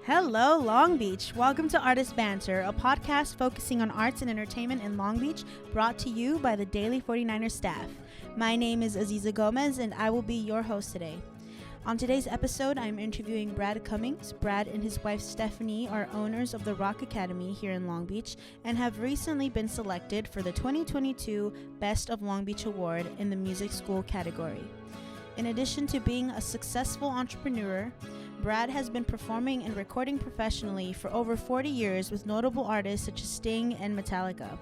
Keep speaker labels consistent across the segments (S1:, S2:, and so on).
S1: Hello, Long Beach. Welcome to Artist Banter, a podcast focusing on arts and entertainment in Long Beach, brought to you by the Daily 49er staff. My name is Aziza Gomez, and I will be your host today. On today's episode, I'm interviewing Brad Cummings. Brad and his wife Stephanie are owners of the Rock Academy here in Long Beach and have recently been selected for the 2022 Best of Long Beach Award in the music school category. In addition to being a successful entrepreneur, Brad has been performing and recording professionally for over 40 years with notable artists such as Sting and Metallica.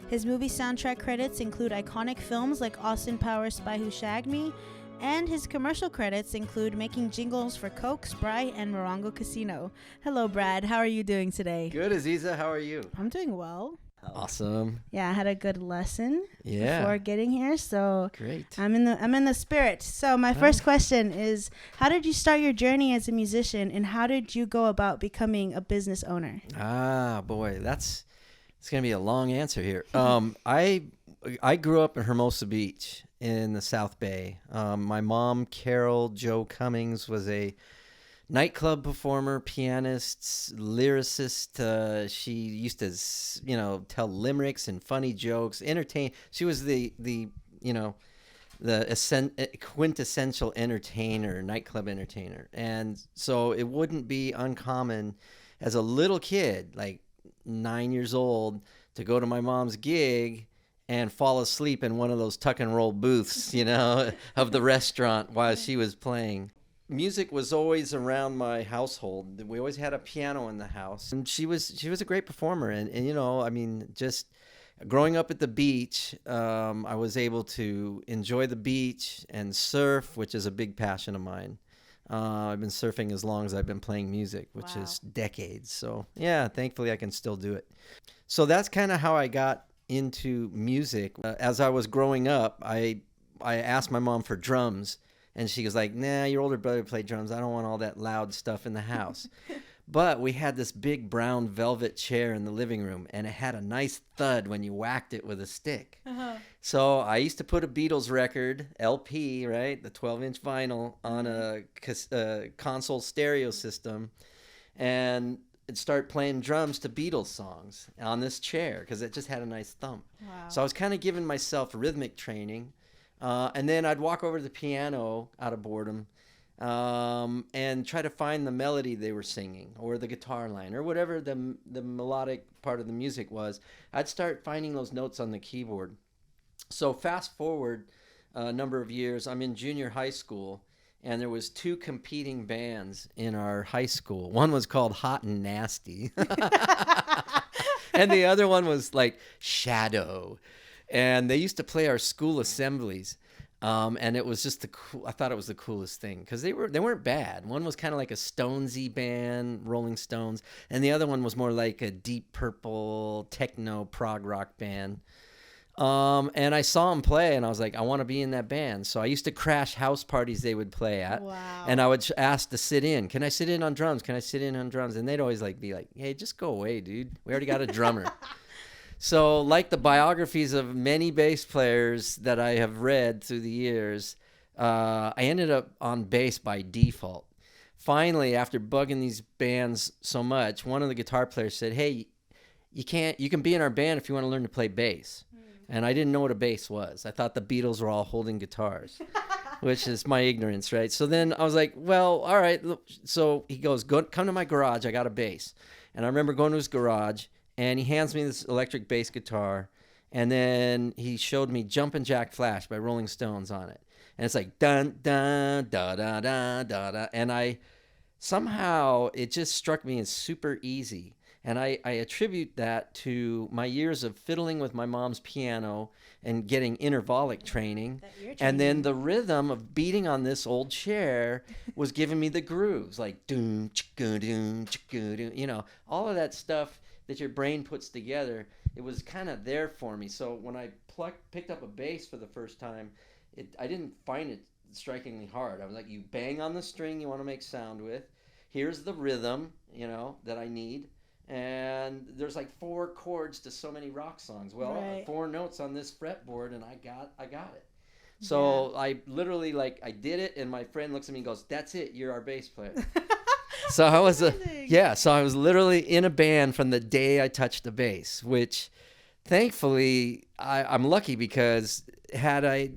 S1: His movie soundtrack credits include iconic films like Austin Powers' Spy Who Shagged Me, and his commercial credits include making jingles for Coke, Sprite, and Morongo Casino. Hello, Brad. How are you doing today?
S2: Good, Aziza. How are you?
S1: I'm doing well.
S2: Awesome.
S1: Yeah, I had a good lesson before getting here, so
S2: great.
S1: I'm in the spirit. So my first question is, how did you start your journey as a musician, and how did you go about becoming a business owner?
S2: Ah, boy, it's gonna be a long answer here. I grew up in Hermosa Beach in the South Bay. My mom, Carol Jo Cummings, was a nightclub performer, pianist, lyricist. She used to, tell limericks and funny jokes, entertain. She was the quintessential entertainer, nightclub entertainer. And so it wouldn't be uncommon as a little kid, like 9 years old, to go to my mom's gig and fall asleep in one of those tuck and roll booths, of the restaurant while she was playing. Music was always around my household. We always had a piano in the house, and she was a great performer. And just growing up at the beach, I was able to enjoy the beach and surf, which is a big passion of mine. I've been surfing as long as I've been playing music, which is decades. So yeah, thankfully I can still do it. So that's kind of how I got into music. As I was growing up, I asked my mom for drums. And she was like, nah, your older brother played drums. I don't want all that loud stuff in the house. But we had this big brown velvet chair in the living room, and it had a nice thud when you whacked it with a stick. Uh-huh. So I used to put a Beatles record, LP, right, the 12-inch vinyl, on a console stereo system, and start playing drums to Beatles songs on this chair because it just had a nice thump. Wow. So I was kind of giving myself rhythmic training. And then I'd walk over to the piano out of boredom and try to find the melody they were singing or the guitar line or whatever the melodic part of the music was. I'd start finding those notes on the keyboard. So fast forward a number of years, I'm in junior high school, and there was two competing bands in our high school. One was called Hot and Nasty, and the other one was like Shadow. And they used to play our school assemblies, and it was just I thought it was the coolest thing because they weren't bad. One was kind of like a Stonesy band, Rolling Stones, and the other one was more like a Deep Purple techno prog rock band. And I saw them play, and I was like, I want to be in that band. So I used to crash house parties they would play at, and I would ask to sit in. Can I sit in on drums? Can I sit in on drums? And they'd always be like, hey, just go away, dude. We already got a drummer. So like the biographies of many bass players that I have read through the years, I ended up on bass by default. Finally, after bugging these bands so much, one of the guitar players said, hey, you can be in our band if you want to learn to play bass. And I didn't know what a bass was. I thought the Beatles were all holding guitars, which is my ignorance, right? So then I was like, well, all right. So he goes, come to my garage. I got a bass. And I remember going to his garage, and he hands me this electric bass guitar, and then he showed me Jumpin' Jack Flash by Rolling Stones on it. And it's like, dun, dun, da, da, da, da, da. And somehow it just struck me as super easy. And I attribute that to my years of fiddling with my mom's piano and getting intervallic training. And then the rhythm of beating on this old chair was giving me the grooves, like doom, chicka, doom, chicka, doom, all of that stuff that your brain puts together. It was kind of there for me. So when I picked up a bass for the first time, I didn't find it strikingly hard. I was like, you bang on the string you want to make sound with. Here's the rhythm, that I need. And there's like 4 chords to so many rock songs. Well, right. 4 notes on this fretboard, and I got it. So I literally I did it, and my friend looks at me and goes, "That's it. You're our bass player." So I was Yeah, so I was literally in a band from the day I touched the bass, which thankfully I'm lucky, because had I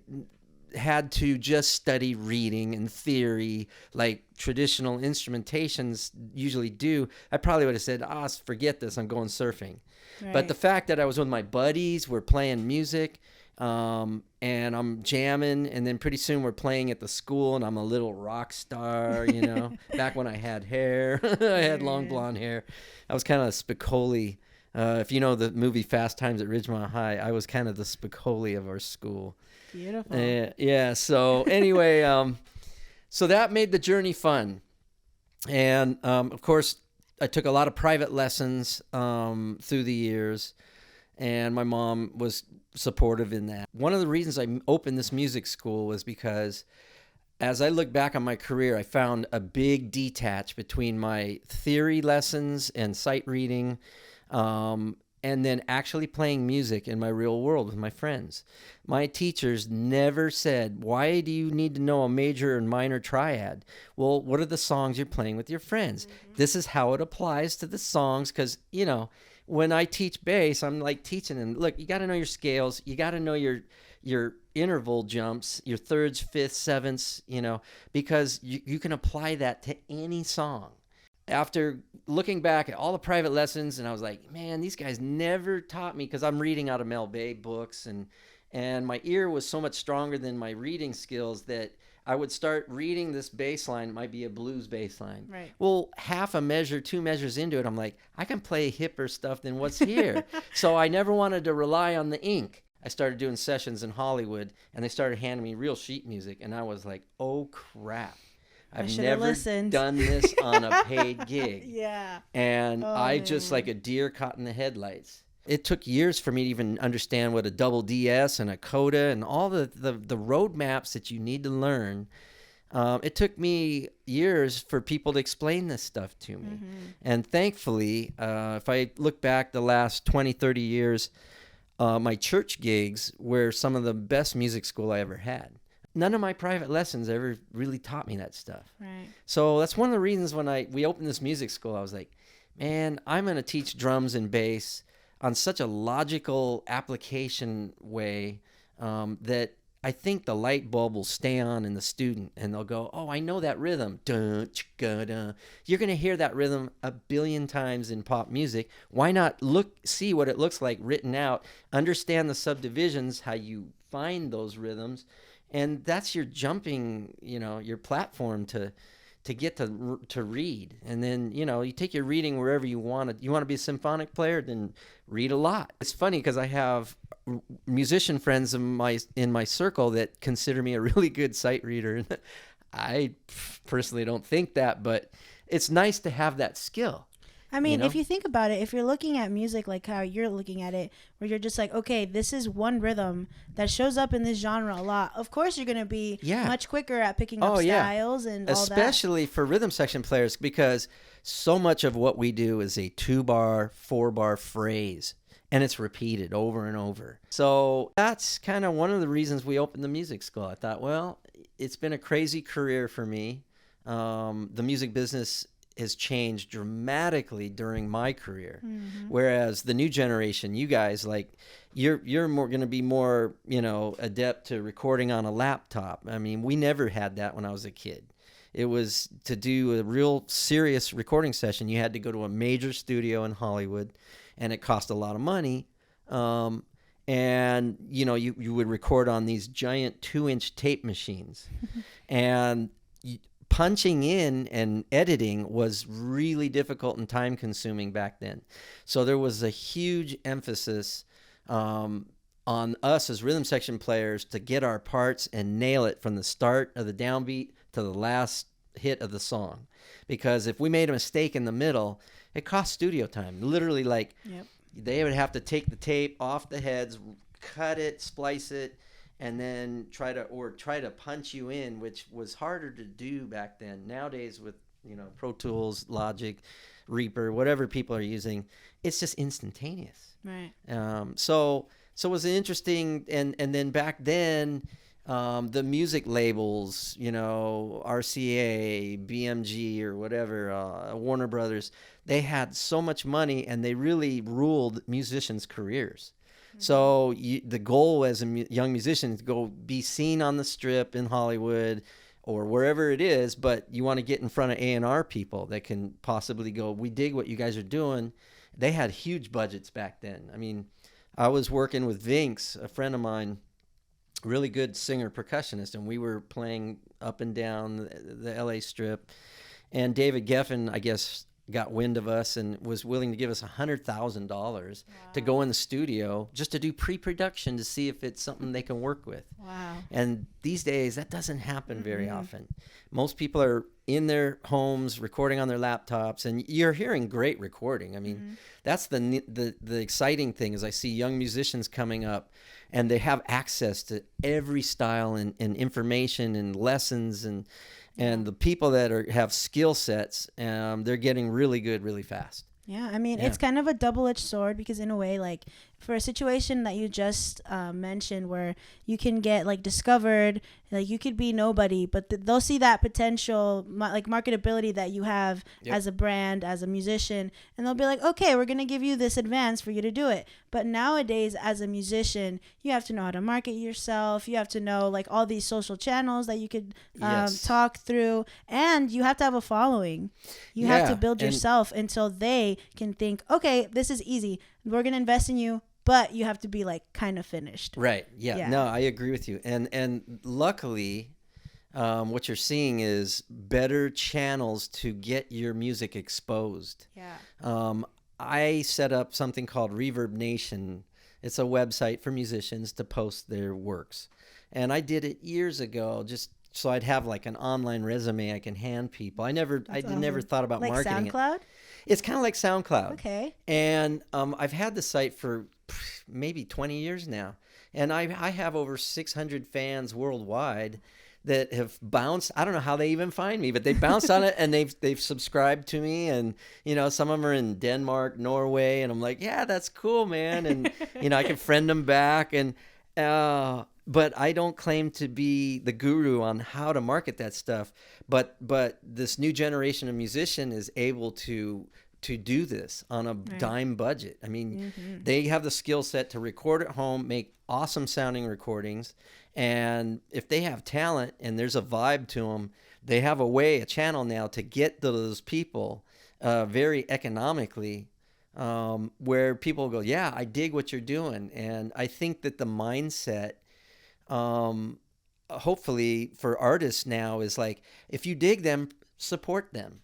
S2: had to just study reading and theory like traditional instrumentations usually do, I probably would have said, forget this, I'm going surfing.
S1: Right.
S2: But the fact that I was with my buddies, we're playing music, and I'm jamming, and then pretty soon we're playing at the school, and I'm a little rock star, back when I had hair. I had long blonde hair. I was kind of Spicoli. If you know the movie Fast Times at Ridgemont High, I was kind of the Spicoli of our school.
S1: Beautiful.
S2: Yeah. So anyway, so that made the journey fun. And, of course, I took a lot of private lessons through the years, and my mom was supportive in that. One of the reasons I opened this music school was because as I look back on my career, I found a big detach between my theory lessons and sight reading, and then actually playing music in my real world with my friends. My teachers never said, why do you need to know a major and minor triad? Well, what are the songs you're playing with your friends? Mm-hmm. This is how it applies to the songs, because, when I teach bass, I'm like teaching them, look, you got to know your scales. You got to know your interval jumps, your thirds, fifths, sevenths, because you can apply that to any song. After looking back at all the private lessons, and I was like, man, these guys never taught me, because I'm reading out of Mel Bay books, and my ear was so much stronger than my reading skills that I would start reading this bass line. It might be a blues bass line.
S1: Right.
S2: Well, half a measure, 2 measures into it, I'm like, I can play hipper stuff than what's here. So I never wanted to rely on the ink. I started doing sessions in Hollywood, and they started handing me real sheet music, and I was like, oh, crap. I've never done this on a paid gig.
S1: Yeah.
S2: And I just like a deer caught in the headlights. It took years for me to even understand what a double DS and a coda and all the road maps that you need to learn. It took me years for people to explain this stuff to me. Mm-hmm. And thankfully, if I look back the last 20, 30 years, my church gigs were some of the best music school I ever had. None of my private lessons ever really taught me that stuff.
S1: Right.
S2: So that's one of the reasons when we opened this music school, I was like, man, I'm going to teach drums and bass on such a logical application way that I think the light bulb will stay on in the student, and they'll go, oh, I know that rhythm. Dun, chicka, dun. You're going to hear that rhythm a billion times in pop music. Why not see what it looks like written out, understand the subdivisions, how you find those rhythms, and that's your jumping, your platform to get to read. And then, you take your reading wherever you want to. You want to be a symphonic player, then read a lot. It's funny because I have musician friends in my circle that consider me a really good sight reader. I personally don't think that, but it's nice to have that skill.
S1: I mean, if you think about it, if you're looking at music like how you're looking at it, where you're just like, okay, this is one rhythm that shows up in this genre a lot. Of course, you're going to be much quicker at picking up styles and all that.
S2: Especially for rhythm section players, because so much of what we do is a 2-bar, 4-bar phrase, and it's repeated over and over. So that's kind of one of the reasons we opened the music school. I thought, well, it's been a crazy career for me. The music business has changed dramatically during my career. Mm-hmm. Whereas the new generation, you guys, like you're more going to be more, adept to recording on a laptop. I mean, we never had that when I was a kid. It was to do a real serious recording session. You had to go to a major studio in Hollywood, and it cost a lot of money. And you would record on these giant 2-inch tape machines, and punching in and editing was really difficult and time consuming back then. So there was a huge emphasis on us as rhythm section players to get our parts and nail it from the start of the downbeat to the last hit of the song. Because if we made a mistake in the middle, it cost studio time. Literally, they would have to take the tape off the heads, cut it, splice it, and then try to punch you in, which was harder to do back then. Nowadays with, Pro Tools, Logic, Reaper, whatever people are using, it's just instantaneous.
S1: Right.
S2: So it was interesting. And then back then, The music labels, RCA, BMG, or whatever, Warner Brothers, they had so much money, and they really ruled musicians' careers. So the goal as a young musician is to go be seen on the Strip in Hollywood or wherever it is, but you want to get in front of A&R people that can possibly go, we dig what you guys are doing. They had huge budgets back then. I mean, I was working with Vince, a friend of mine, really good singer percussionist, and we were playing up and down the LA Strip. And David Geffen, I guess, got wind of us and was willing to give us $100,000 to go in the studio just to do pre-production to see if it's something they can work with.
S1: Wow.
S2: And these days that doesn't happen very often. Most people are in their homes recording on their laptops, and you're hearing great recording. I mean, that's the exciting thing is I see young musicians coming up and they have access to every style and information and lessons and the people that have skill sets, they're getting really good really fast.
S1: Yeah, I mean, it's kind of a double-edged sword because in a way, like, for a situation that you just mentioned where you can get, like, discovered, like, you could be nobody, but they'll see that potential, like, marketability that you have as a brand, as a musician, and they'll be like, okay, we're going to give you this advance for you to do it. But nowadays, as a musician, you have to know how to market yourself. You have to know, like, all these social channels that you could talk through, and you have to have a following. You have to build yourself until they can think, okay, this is easy. We're going to invest in you, but you have to be like kind of finished.
S2: Right. Yeah. No, I agree with you. And luckily, what you're seeing is better channels to get your music exposed.
S1: Yeah.
S2: I set up something called Reverb Nation. It's a website for musicians to post their works. And I did it years ago just so I'd have like an online resume I can hand people. I never thought about
S1: like
S2: marketing
S1: SoundCloud?
S2: It's kind of like SoundCloud.
S1: Okay.
S2: And I've had the site for maybe 20 years now. And I have over 600 fans worldwide that have bounced. I don't know how they even find me, but they bounced on it and they've subscribed to me. And, some of them are in Denmark, Norway. And I'm like, yeah, that's cool, man. And, I can friend them back. And, but I don't claim to be the guru on how to market that stuff. But this new generation of musician is able to do this on a dime budget. I mean, they have the skill set to record at home, make awesome sounding recordings. And if they have talent and there's a vibe to them, they have a channel now to get those people very economically, where people go, yeah, I dig what you're doing. And I think that the mindset, hopefully for artists now is like, if you dig them, support them.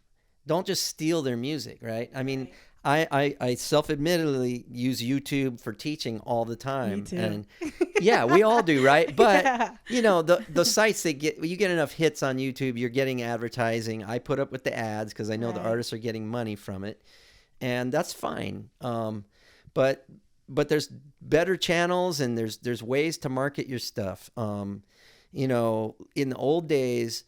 S2: Don't just steal their music, right? I mean, I self-admittedly use YouTube for teaching all the time.
S1: Me too.
S2: And yeah, we all do, right? But the sites you get enough hits on YouTube, you're getting advertising. I put up with the ads because I know the artists are getting money from it, and that's fine. But there's better channels and there's ways to market your stuff. In the old days,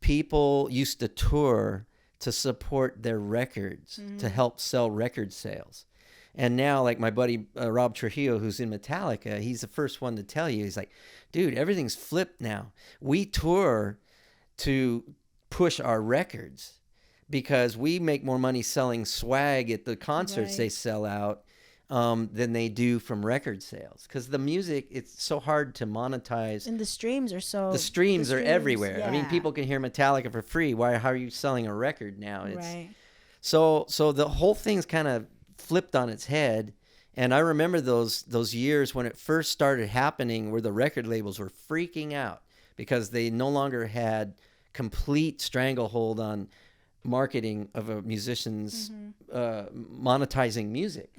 S2: people used to tour to support their records, to help sell record sales. And now, like my buddy Rob Trujillo, who's in Metallica, he's the first one to tell you, he's like, dude, everything's flipped now. We tour to push our records because we make more money selling swag at the concerts they sell out than they do from record sales, because the music, it's so hard to monetize, and the streams are everywhere. I mean, people can hear Metallica for free. How are you selling a record now? So the whole thing's kind of flipped on its head. And I remember those years when it first started happening, where the record labels were freaking out because they no longer had complete stranglehold on marketing of a musician's monetizing music,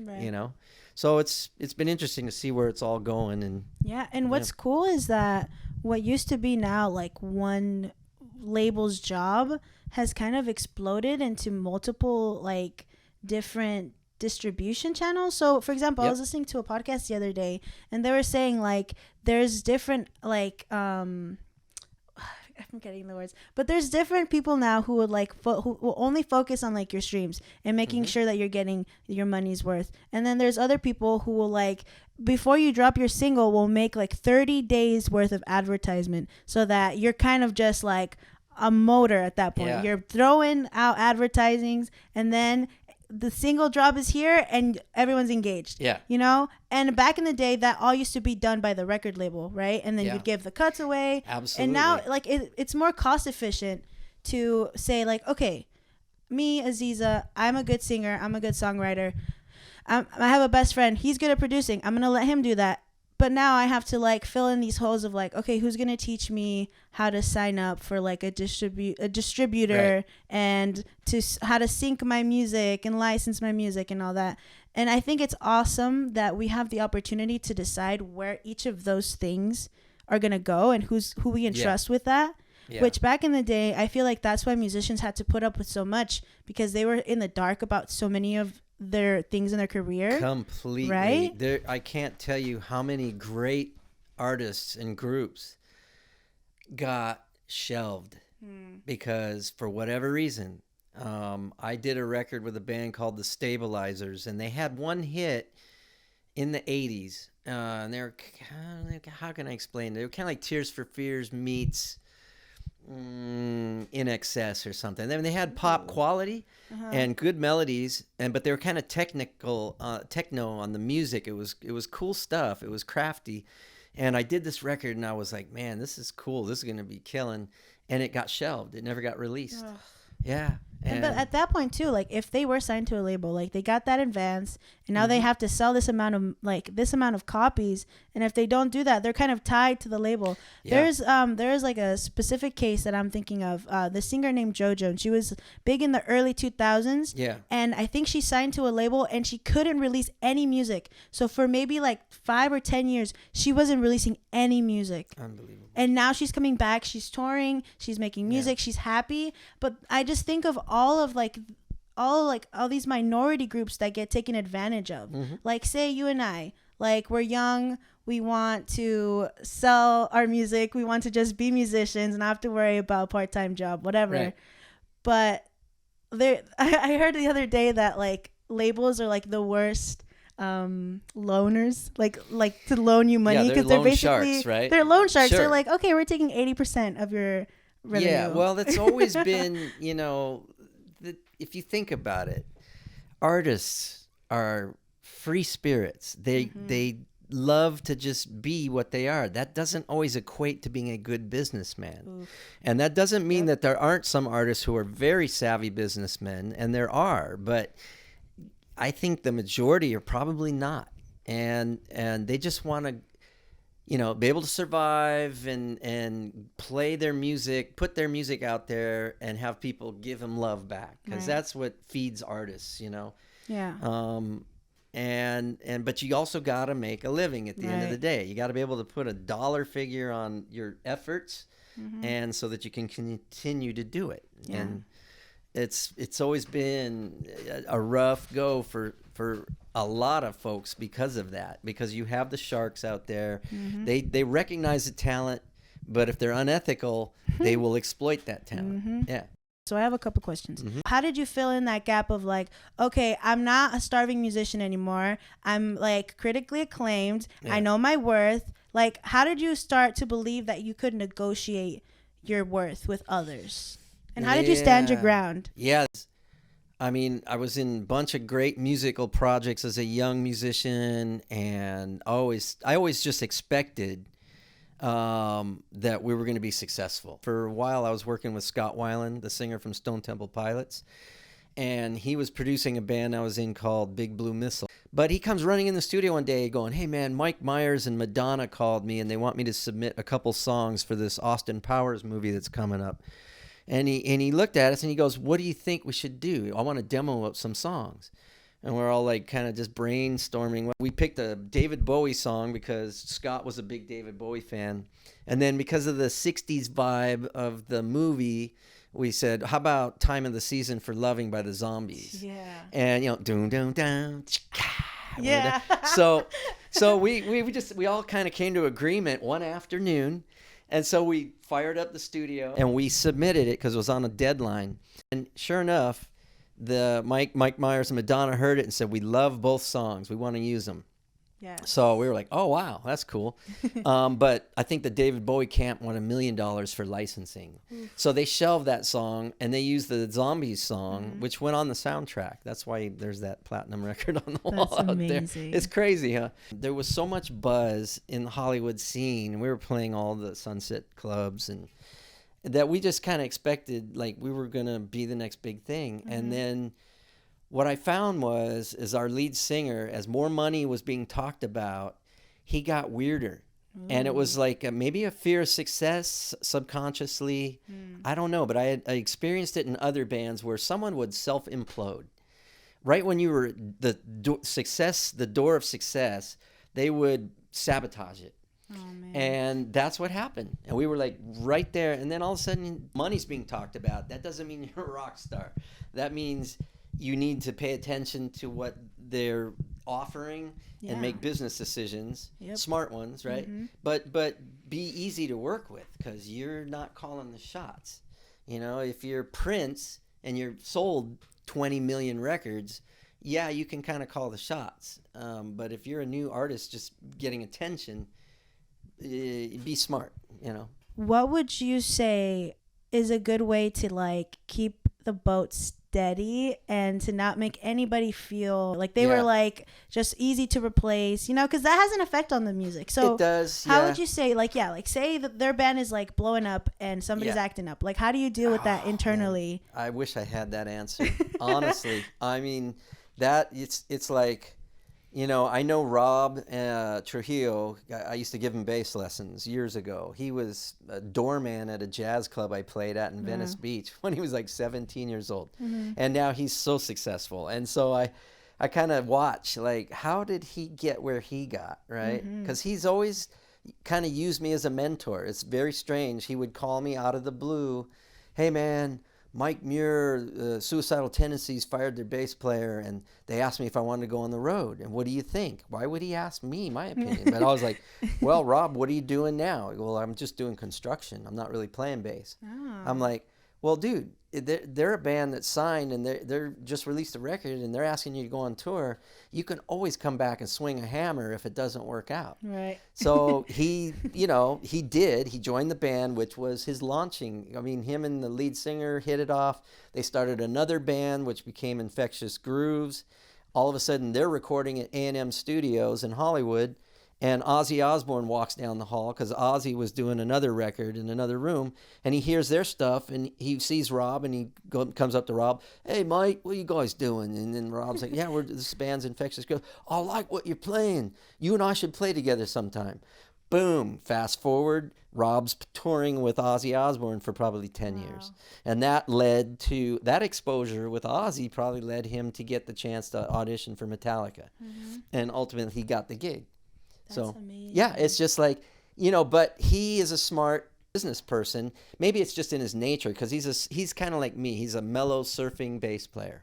S2: so it's been interesting to see where it's all going. And
S1: what's cool is that what used to be now like one label's job has kind of exploded into multiple like different distribution channels. So for example, I was listening to a podcast the other day and they were saying like there's different like I'm getting the words, but there's different people now who would like who will only focus on like your streams and making sure that you're getting your money's worth. And then there's other people who will like, before you drop your single, will make like 30 days worth of advertisement so that you're kind of just like a motor at that point. You're throwing out advertisings, and then the single drop is here and everyone's engaged. You know? And back in the day, that all used to be done by the record label, right? And then you'd give the cuts away.
S2: Absolutely.
S1: And now like it's more cost efficient to say like, okay, me, Aziza, I'm a good singer, I'm a good songwriter, I have a best friend, he's good at producing, I'm gonna let him do that. But now I have to like fill in these holes of like, okay, who's going to teach me how to sign up for like a distributor, and how to sync my music and license my music and all that. And I think it's awesome that we have the opportunity to decide where each of those things are going to go and who we entrust with that. Which back in the day, I feel like that's why musicians had to put up with so much, because they were in the dark about so many of their things in their career.
S2: Completely.
S1: Right?
S2: I can't tell you how many great artists and groups got shelved because for whatever reason. I did a record with a band called the Stabilizers, and they had one hit in the 80s. And they were, how can I explain? They were kind of like Tears for Fears meets In Excess or something. I mean, they had pop quality and good melodies, but they were kind of techno on the music. It was cool stuff. It was crafty. And I did this record, and I was like, man, this is cool. This is going to be killing. And it got shelved. It never got released. Ugh. Yeah.
S1: But at that point too, like if they were signed to a label, like they got that advance, and now they have to sell this amount of copies, and if they don't do that, they're kind of tied to the label. There is like a specific case that I'm thinking of, the singer named JoJo, and she was big in the early 2000s. And I think she signed to a label and she couldn't release any music. So for maybe like 5 or 10 years, she wasn't releasing any music.
S2: Unbelievable.
S1: And now she's coming back, she's touring, she's making music, she's happy. But I just think of all these minority groups that get taken advantage of. Like say you and I, like we're young, we want to sell our music, we want to just be musicians and not have to worry about a part-time job, whatever. Right. But I heard the other day that like labels are like the worst loaners, like to loan you money, because they're basically
S2: sharks, right?
S1: They're loan sharks. Sure. They're like, okay, we're taking 80% of your revenue.
S2: Yeah, well, that's always been, if you think about it, artists are free spirits. They love to just be what they are. That doesn't always equate to being a good businessman. Oof. And that doesn't mean that there aren't some artists who are very savvy businessmen, and there are, but I think the majority are probably not. And they just want to be able to survive and play their music, put their music out there, and have people give them love back, because that's what feeds artists,
S1: Yeah.
S2: But you also got to make a living at the end of the day. You got to be able to put a dollar figure on your efforts, and so that you can continue to do it. Yeah. And it's always been a rough go for a lot of folks because of that, because you have the sharks out there. They recognize the talent, but if they're unethical, they will exploit that talent. Yeah.
S1: So I have a couple questions. How did you fill in that gap of like, okay, I'm not a starving musician anymore, I'm like critically acclaimed, I know my worth. Like, how did you start to believe that you could negotiate your worth with others? And how did you stand your ground?
S2: Yeah. I mean, I was in a bunch of great musical projects as a young musician, and I always just expected that we were going to be successful. For a while, I was working with Scott Weiland, the singer from Stone Temple Pilots, and he was producing a band I was in called Big Blue Missile. But he comes running in the studio one day going, "Hey man, Mike Myers and Madonna called me, and they want me to submit a couple songs for this Austin Powers movie that's coming up." And he looked at us and he goes, "What do you think we should do? I want to demo up some songs." And we're all like kind of just brainstorming. We picked a David Bowie song because Scott was a big David Bowie fan. And then because of the 60s vibe of the movie, we said, how about Time of the Season for Loving by the Zombies?
S1: Yeah.
S2: And, doom, doom, down.
S1: Yeah.
S2: So we all kind of came to agreement one afternoon. And so we fired up the studio, and we submitted it because it was on a deadline. And sure enough, the Mike Myers and Madonna heard it and said, "We love both songs. We want to use them."
S1: Yeah.
S2: So we were like, "Oh wow, that's cool." But I think the David Bowie camp won $1 million for licensing, so they shelved that song and they used the Zombies song, which went on the soundtrack. That's why there's that platinum record on the wall out there. It's crazy, huh? There was so much buzz in the Hollywood scene. We were playing all the Sunset clubs and that we just kind of expected like we were gonna be the next big thing, and then. What I found is our lead singer, as more money was being talked about, he got weirder. And it was like maybe a fear of success subconsciously. I don't know, but I experienced it in other bands where someone would self-implode. Right when you were the door of success, they would sabotage it.
S1: Oh, man.
S2: And that's what happened. And we were like right there. And then all of a sudden, money's being talked about. That doesn't mean you're a rock star. That means you need to pay attention to what they're offering and make business decisions, smart ones, right? But be easy to work with because you're not calling the shots. You know, if you're Prince and you're sold 20 million records, yeah, you can kind of call the shots. But if you're a new artist just getting attention, be smart, you know.
S1: What would you say is a good way to like keep the boat steady and to not make anybody feel like they were like just easy to replace, you know, because that has an effect on the music. So
S2: it does.
S1: How would you say like say that their band is like blowing up and somebody's acting up, like how do you deal with that internally?
S2: Man. I wish I had that answer. Honestly, I mean that it's like, you know, I know Rob Trujillo. I used to give him bass lessons years ago. He was a doorman at a jazz club I played at in Venice Beach when he was like 17 years old. And now he's so successful. And so I kind of watch, like, how did he get where he got, right? Because he's always kind of used me as a mentor. It's very strange. He would call me out of the blue. Hey, man, Mike Muir, Suicidal Tendencies fired their bass player, and they asked me if I wanted to go on the road. And what do you think? Why would he ask me my opinion? But I was like, well, Rob, what are you doing now? Well, I'm just doing construction. I'm not really playing bass. Oh. I'm like, well, dude, they're a band that's signed, and they're just released a record, and they're asking you to go on tour. You can always come back and swing a hammer if it doesn't work out.
S1: Right.
S2: So he joined the band, which was his launching. I mean, him and the lead singer hit it off. They started another band, which became Infectious Grooves. All of a sudden, they're recording at A&M Studios in Hollywood. And Ozzy Osbourne walks down the hall because Ozzy was doing another record in another room, and he hears their stuff, and he sees Rob, and he comes up to Rob, "Hey, Mike, what are you guys doing?" And then Rob's like, "Yeah, this band's Infectious Grooves. I like what you're playing. You and I should play together sometime." Boom. Fast forward, Rob's touring with Ozzy Osbourne for probably 10 years. And that led to, that exposure with Ozzy probably led him to get the chance to audition for Metallica. And ultimately, he got the gig.
S1: That's amazing.
S2: Yeah, it's just like, you know, but he is a smart business person. Maybe it's just in his nature because he's kind of like me. He's a mellow surfing bass player,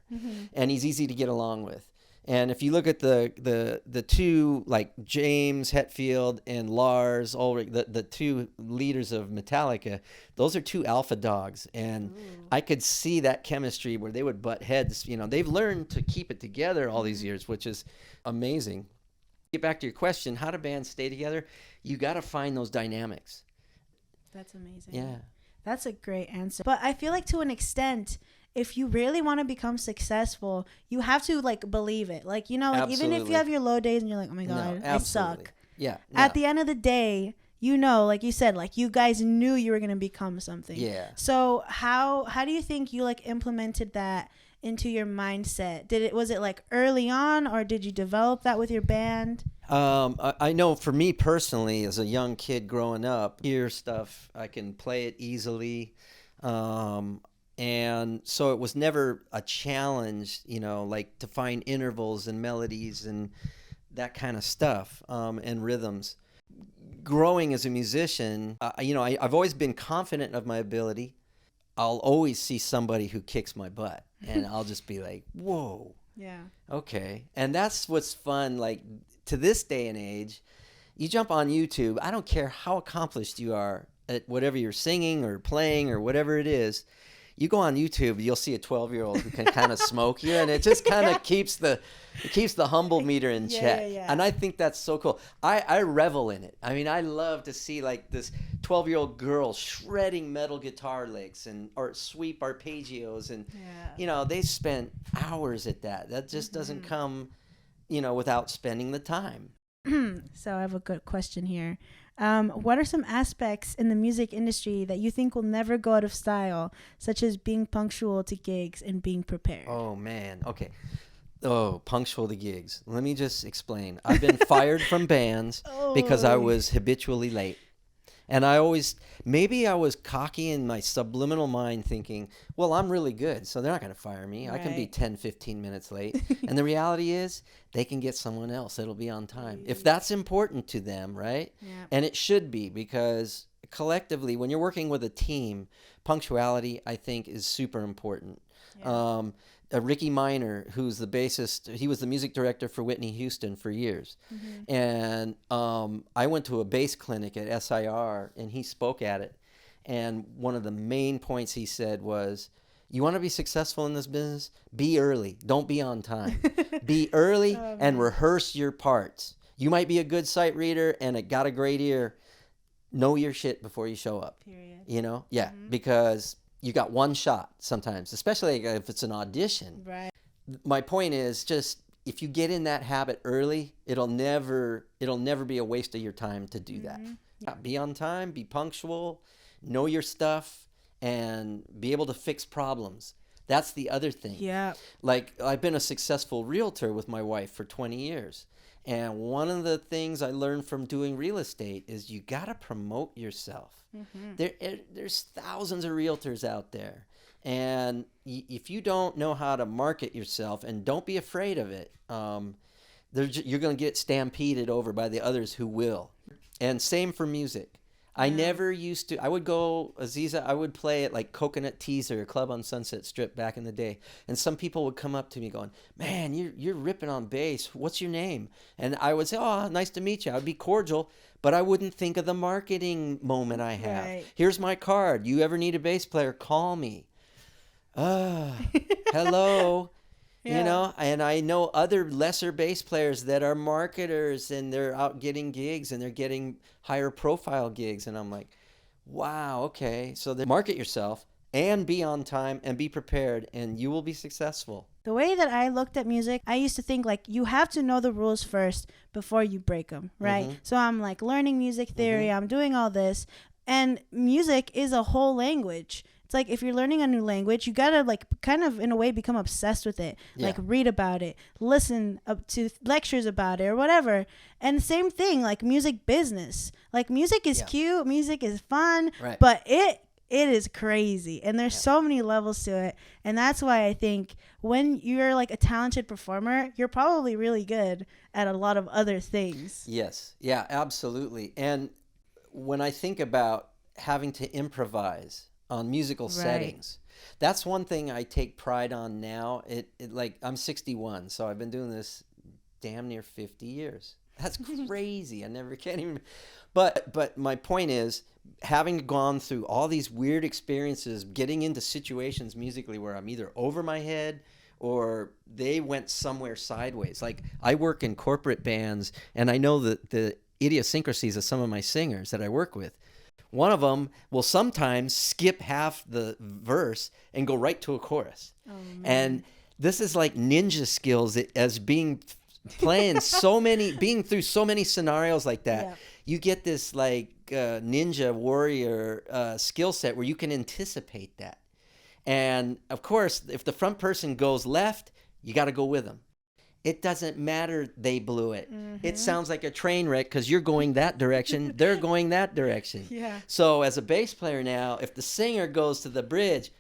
S2: and he's easy to get along with. And if you look at the two, like James Hetfield and Lars Ulrich, the two leaders of Metallica, those are two alpha dogs. And I could see that chemistry where they would butt heads. You know, they've learned to keep it together all these years, which is amazing. Get back to your question, how do bands stay together? You got to find those dynamics.
S1: That's amazing.
S2: Yeah.
S1: That's a great answer. But I feel like to an extent, if you really want to become successful, you have to like believe it. Like, you know, like even if you have your low days and you're like, oh my God, I suck.
S2: Yeah.
S1: At the end of the day, you know, like you said, like you guys knew you were going to become something.
S2: Yeah.
S1: So how do you think you like implemented that into your mindset? Was it like early on, or did you develop that with your band?
S2: I know for me personally, as a young kid growing up, hear stuff, I can play it easily. And so it was never a challenge, you know, like to find intervals and melodies and that kind of stuff, and rhythms. Growing as a musician, you know, I've always been confident of my ability. I'll always see somebody who kicks my butt, and I'll just be like, whoa.
S1: Yeah. Okay.
S2: And that's what's fun. Like, to this day and age, you jump on YouTube, I don't care how accomplished you are, at whatever you're singing or playing or whatever it is, you go on YouTube, you'll see a 12-year-old who can kind of smoke you, and it just kind of keeps the humble meter in check.
S1: Yeah.
S2: And I think that's so cool. I revel in it. I mean, I love to see like this 12-year-old girl shredding metal guitar licks or sweep arpeggios, and they spent hours at that. That just doesn't come, without spending the time.
S1: So I have a good question here. What are some aspects in the music industry that you think will never go out of style, such as being punctual to gigs and being prepared?
S2: Oh, man. Okay. Oh, punctual to gigs. Let me just explain. I've been fired from bands because I was habitually late. And maybe I was cocky in my subliminal mind thinking, well, I'm really good, so they're not going to fire me. Right. I can be 10, 15 minutes late. And the reality is they can get someone else that'll be on time. If that's important to them, right? Yeah. And it should be, because collectively, when you're working with a team, punctuality, I think, is super important. Yeah. Ricky Minor, who's the bassist, he was the music director for Whitney Houston for years. Mm-hmm. And I went to a bass clinic at SIR, and he spoke at it. And one of the main points he said was, you want to be successful in this business? Be early. Don't be on time. Be early and rehearse your parts. You might be a good sight reader and got a great ear. Know your shit before you show up. Period. Yeah, mm-hmm. Because you got one shot sometimes, especially if it's an audition. Right. My point is just, if you get in that habit early, it'll never be a waste of your time to do that. Yeah, be on time, be punctual, know your stuff, and be able to fix problems. That's the other thing. Yeah. Like, I've been a successful realtor with my wife for 20 years. And one of the things I learned from doing real estate is you got to promote yourself. Mm-hmm. There's thousands of realtors out there. And if you don't know how to market yourself, and don't be afraid of it, you're going to get stampeded over by the others who will. And same for music. I never used to. I would go, Aziza, I would play at like Coconut Teaser, a club on Sunset Strip back in the day. And some people would come up to me going, man, you're ripping on bass. What's your name? And I would say, oh, nice to meet you. I would be cordial, but I wouldn't think of the marketing moment I have. Right. Here's my card. You ever need a bass player, call me. Hello. Yeah. And I know other lesser bass players that are marketers, and they're out getting gigs, and they're getting higher profile gigs. And I'm like, wow, okay. So then market yourself and be on time and be prepared, and you will be successful.
S1: The way that I looked at music, I used to think like you have to know the rules first before you break them, right? Mm-hmm. So I'm like learning music theory, I'm doing all this, and music is a whole language. It's like if you're learning a new language, you gotta like kind of in a way become obsessed with it. Yeah. Like read about it, listen up to lectures about it or whatever. And same thing, like music business. Like music is cute, music is fun, right. But it is crazy, and there's so many levels to it. And that's why I think when you're like a talented performer, you're probably really good at a lot of other things.
S2: Yes, yeah, absolutely. And when I think about having to improvise on musical settings, that's one thing I take pride on now. It like, I'm 61, so I've been doing this damn near 50 years. That's crazy. can't even. But my point is, having gone through all these weird experiences, getting into situations musically where I'm either over my head or they went somewhere sideways. Like, I work in corporate bands, and I know the idiosyncrasies of some of my singers that I work with. One of them will sometimes skip half the verse and go right to a chorus. Oh, and this is like ninja skills as being through so many scenarios like that. Yeah. You get this like ninja warrior skill set where you can anticipate that. And of course, if the front person goes left, you got to go with them. It doesn't matter they blew it. Mm-hmm. It sounds like a train wreck because you're going that direction, they're going that direction. Yeah. So as a bass player now, if the singer goes to the bridge,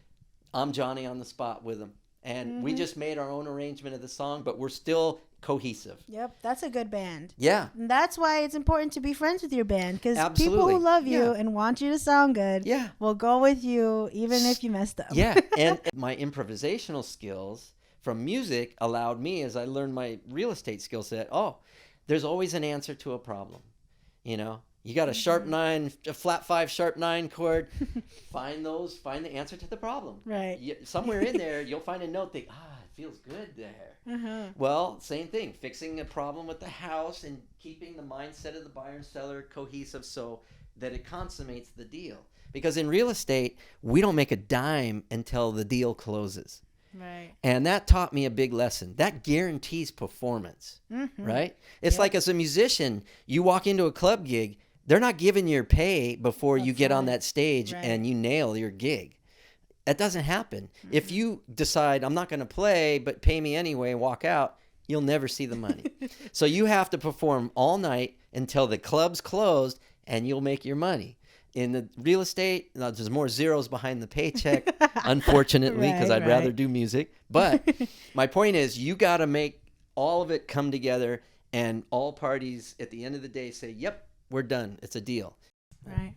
S2: I'm Johnny on the spot with them. And we just made our own arrangement of the song, but we're still cohesive. Yep,
S1: that's a good band.
S2: Yeah.
S1: And that's why it's important to be friends with your band, because people who love you and want you to sound good will go with you even if you messed up.
S2: Yeah, and my improvisational skills from music allowed me, as I learned my real estate skill set, there's always an answer to a problem, You got a sharp 9, a flat 5 sharp 9 chord. Find the answer to the problem.
S1: Right.
S2: Somewhere in there, you'll find a note that, it feels good there. Well, same thing. Fixing a problem with the house and keeping the mindset of the buyer and seller cohesive so that it consummates the deal. Because in real estate, we don't make a dime until the deal closes.
S1: Right.
S2: And that taught me a big lesson. That guarantees performance, right? It's like as a musician, you walk into a club gig, they're not giving your pay before you get on that stage and you nail your gig. That doesn't happen. If you decide, I'm not going to play, but pay me anyway and walk out, you'll never see the money. So you have to perform all night until the club's closed and you'll make your money. In the real estate, there's more zeros behind the paycheck, unfortunately, because I'd rather do music. But my point is, you got to make all of it come together, and all parties at the end of the day say, yep, we're done. It's a deal.
S1: Right.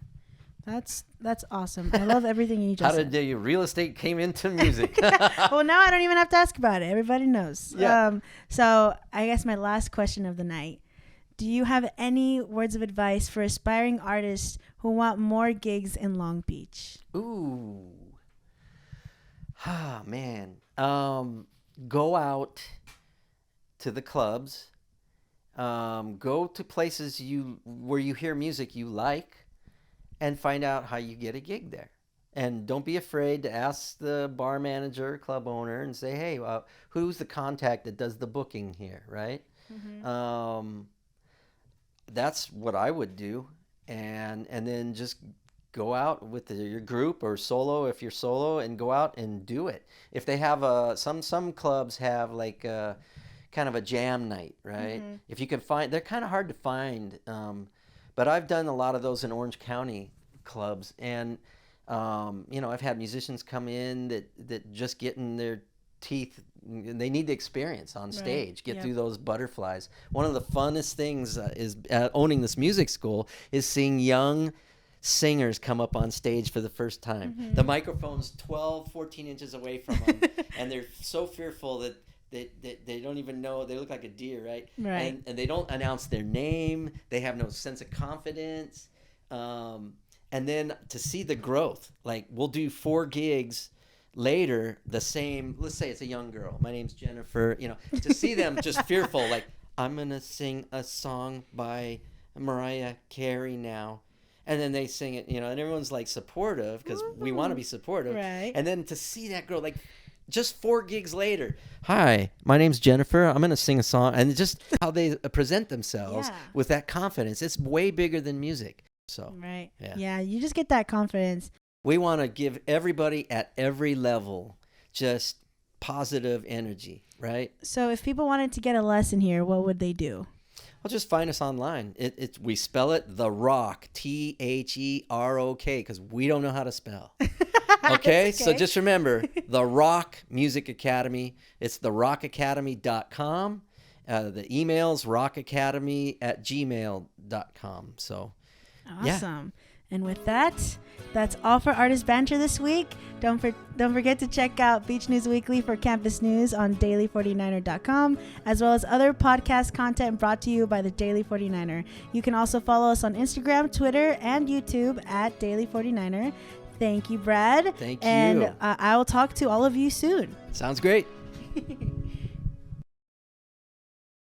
S1: That's awesome. I love everything you just said.
S2: How did real estate came into music?
S1: Well, now I don't even have to ask about it. Everybody knows.
S2: Yeah.
S1: So I guess my last question of the night. Do you have any words of advice for aspiring artists who want more gigs in Long Beach?
S2: Ooh. Man. Go out to the clubs. Go to places where you hear music you like and find out how you get a gig there. And don't be afraid to ask the bar manager, club owner, and say, hey, who's the contact that does the booking here, right? That's what I would do, and then just go out with your group or solo if you're solo, and go out and do it. If they have some clubs have like kind of a jam night, right? If you can find, they're kind of hard to find, but I've done a lot of those in Orange County clubs, and I've had musicians come in that just getting their teeth, they need the experience on stage, get through those butterflies. One of the funnest things is owning this music school is seeing young singers come up on stage for the first time. The microphone's 12, 14 inches away from them, and they're so fearful that they don't even know, they look like a deer, right? And they don't announce their name, they have no sense of confidence, and then to see the growth, like we'll do 4 gigs later, the same, let's say it's a young girl, my name's Jennifer, to see them just fearful, like, I'm going to sing a song by Mariah Carey now. And then they sing it, and everyone's like supportive because we want to be supportive.
S1: Right.
S2: And then to see that girl, like, just 4 gigs later, hi, my name's Jennifer, I'm going to sing a song. And just how they present themselves with that confidence, it's way bigger than music. So,
S1: yeah, you just get that confidence.
S2: We want to give everybody at every level just positive energy, right?
S1: So if people wanted to get a lesson here, what would they do?
S2: Well, just find us online. We spell it The Rock, THEROK, because we don't know how to spell. Okay? So just remember, The Rock Music Academy. It's therockacademy.com. The email's rockacademy@gmail.com. So,
S1: awesome. And with that, that's all for Artist Banter this week. Don't forget to check out Beach News Weekly for campus news on daily49er.com, as well as other podcast content brought to you by the Daily 49er. You can also follow us on Instagram, Twitter, and YouTube at Daily 49er. Thank you, Brad.
S2: Thank you.
S1: And I will talk to all of you soon.
S2: Sounds great.